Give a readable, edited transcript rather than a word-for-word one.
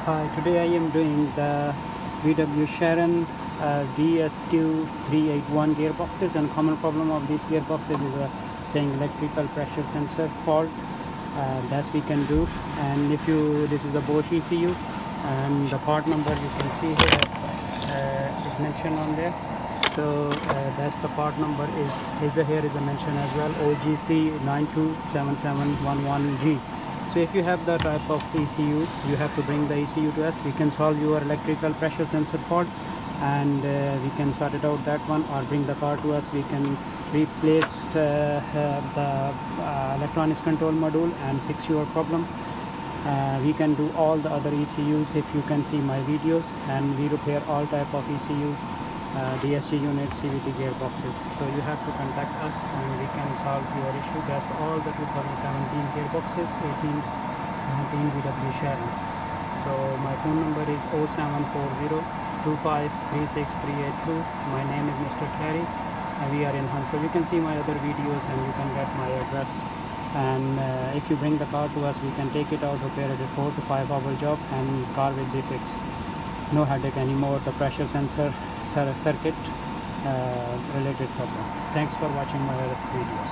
Hi, today I am doing the VW Sharon DQ381 gearboxes, and common problem of these gearboxes is saying electrical pressure sensor fault. That we can do, and this is a Bosch ECU, and the part number you can see here is mentioned on there. So that's the part number here is a mention as well, OGC 927711G. So if you have the type of ECU, you have to bring the ECU to us. We can solve your electrical pressure sensor fault, and we can sort it out that one, or bring the car to us. We can replace the electronics control module and fix your problem. We can do all the other ECUs if you can see my videos, and we repair all type of ECUs, DSG units, CVT gearboxes. So you have to contact us and we can solve your issue. That's all the 2017 gearboxes, 18, 19 VW Sharon. So my phone number is 0740 2536 382. My name is Mr. Terry, and we are in Heathrow. You can see my other videos and you can get my address. And if you bring the car to us, we can take it out, repair it, a 4 to 5 hour job, and car will be fixed. No headache anymore. The pressure sensor circuit related problem. Thanks for watching my other videos.